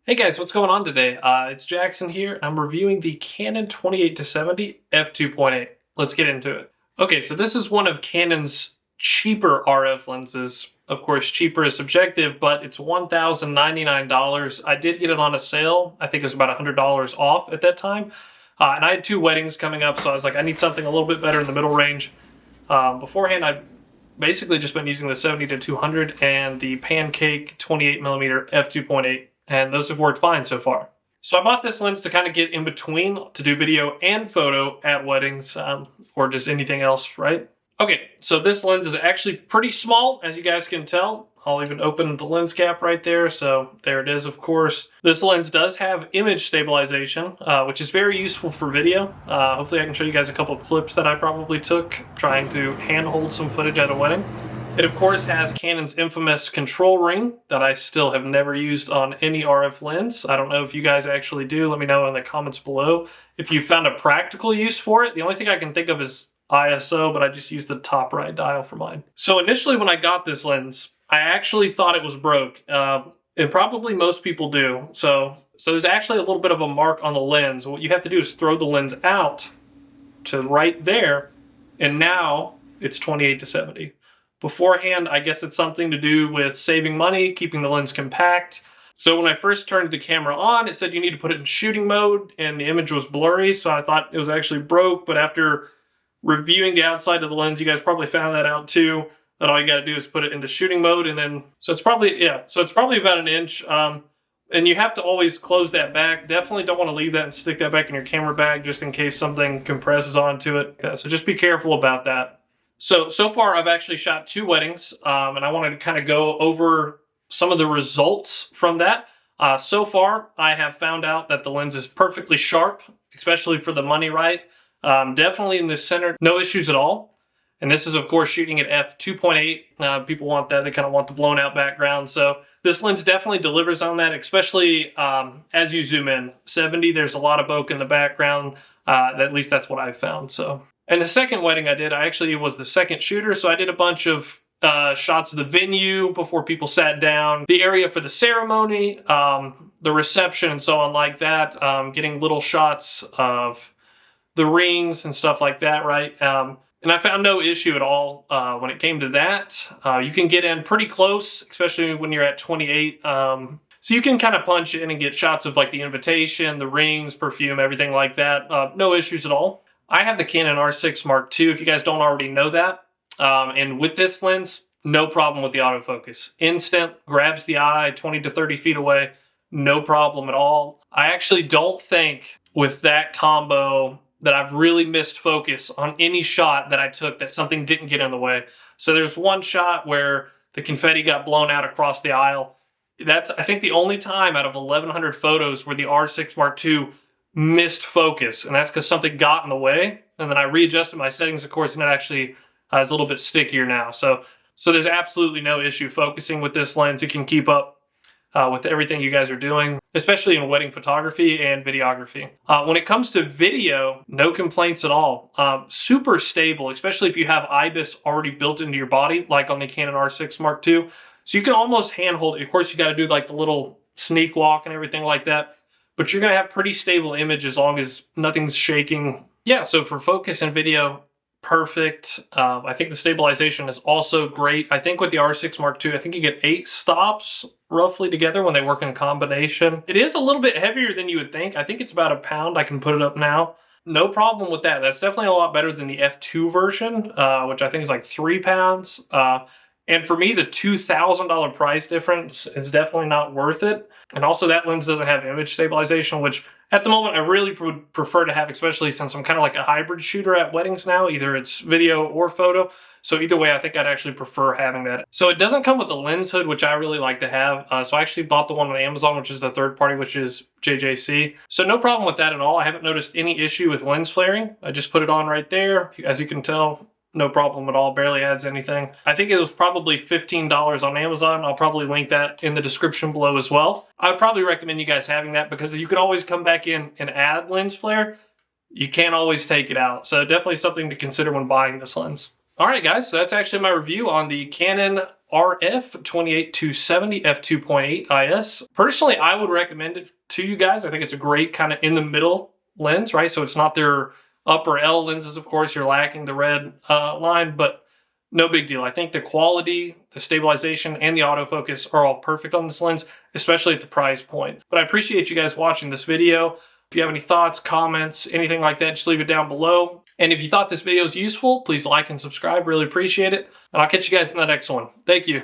Hey guys, what's going on today? It's Jackson here. I'm reviewing the Canon 28-70 f2.8. Let's get into it. Okay, so this is one of Canon's cheaper RF lenses. Of course, cheaper is subjective, but it's $1,099. I did get it on a sale. I think it was about $100 off at that time. And I had two weddings coming up, so I was like, I need something a little bit better in the middle range. Beforehand, I've basically just been using the 70-200 and the Pancake 28mm f2.8. And those have worked fine so far. So I bought this lens to kind of get in between to do video and photo at weddings or just anything else, right? Okay, so this lens is actually pretty small, as you guys can tell. I'll even open the lens cap right there. So there it is, of course. This lens does have image stabilization, which is very useful for video. Hopefully I can show you guys a couple of clips that I probably took trying to handhold some footage at a wedding. It, of course, has Canon's infamous control ring that I still have never used on any RF lens. I don't know if you guys actually do. Let me know in the comments below if you found a practical use for it. The only thing I can think of is ISO, but I just used the top right dial for mine. So initially when I got this lens, I actually thought it was broke. And probably most people do. So there's actually a little bit of a mark on the lens. What you have to do is throw the lens out to right there, and now it's 28-70. Beforehand, I guess it's something to do with saving money, keeping the lens compact. So when I first turned the camera on, it said you need to put it in shooting mode, and the image was blurry, so I thought it was actually broke. But after reviewing the outside of the lens, you guys probably found that out too, that all you got to do is put it into shooting mode, and then, so it's probably about an inch. And you have to always close that back. Definitely don't want to leave that and stick that back in your camera bag just in case something compresses onto it. So just be careful about that. So far I've actually shot two weddings, and I wanted to kind of go over some of the results from that. So far, I have found out that the lens is perfectly sharp, especially for the money, right? Definitely in the center, no issues at all. And this is, of course, shooting at f2.8. People want that. They kind of want the blown out background. So this lens definitely delivers on that, especially as you zoom in. 70, there's a lot of bokeh in the background. At least that's what I've found. And the second wedding I did, I actually was the second shooter, so I did a bunch of shots of the venue before people sat down, the area for the ceremony, the reception and so on like that, getting little shots of the rings and stuff like that, right? And I found no issue at all when it came to that. You can get in pretty close, especially when you're at 28. So you can kind of punch in and get shots of like the invitation, the rings, perfume, everything like that. No issues at all. I have the Canon R6 Mark II, if you guys don't already know that. And with this lens, no problem with the autofocus. Instant, grabs the eye 20 to 30 feet away, no problem at all. I actually don't think with that combo that I've really missed focus on any shot that I took that something didn't get in the way. So there's one shot where the confetti got blown out across the aisle. That's, I think, the only time out of 1,100 photos where the R6 Mark II missed focus, and that's because something got in the way, and then I readjusted my settings, of course, and it actually is a little bit stickier now. So there's absolutely no issue focusing with this lens. It can keep up with everything you guys are doing, especially in wedding photography and videography. When it comes to video, no complaints at all. Super stable, especially if you have IBIS already built into your body, like on the Canon R6 Mark II. So you can almost handhold it. Of course, you got to do like the little sneak walk and everything like that. But you're going to have pretty stable image as long as nothing's shaking. Yeah, so for focus and video, perfect. I think the stabilization is also great. I think with the R6 Mark II, I think you get 8 stops roughly together when they work in combination. It is a little bit heavier than you would think. I think it's about a pound. I can put it up now. No problem with that. That's definitely a lot better than the F2 version, which I think is like 3 pounds. And for me, the $2,000 price difference is definitely not worth it. And also that lens doesn't have image stabilization, which at the moment I really would prefer to have, especially since I'm kind of like a hybrid shooter at weddings now. Either it's video or photo. So either way, I think I'd actually prefer having that. So it doesn't come with a lens hood, which I really like to have. So I actually bought the one on Amazon, which is the third party, which is JJC. So no problem with that at all. I haven't noticed any issue with lens flaring. I just put it on right there. As you can tell, no problem at all, barely adds anything. I think it was probably $15 on Amazon. I'll probably link that in the description below as well. I would probably recommend you guys having that because you can always come back in and add lens flare. You can't always take it out. So definitely something to consider when buying this lens. All right, guys, so that's actually my review on the Canon RF28-270 f2.8 IS. Personally, I would recommend it to you guys. I think it's a great kind of in the middle lens, right? So it's not their upper L lenses, of course. You're lacking the red line, but no big deal. I think the quality, the stabilization, and the autofocus are all perfect on this lens, especially at the price point. But I appreciate you guys watching this video. If you have any thoughts, comments, anything like that, just leave it down below. And if you thought this video was useful, please like and subscribe. Really appreciate it. And I'll catch you guys in the next one. Thank you.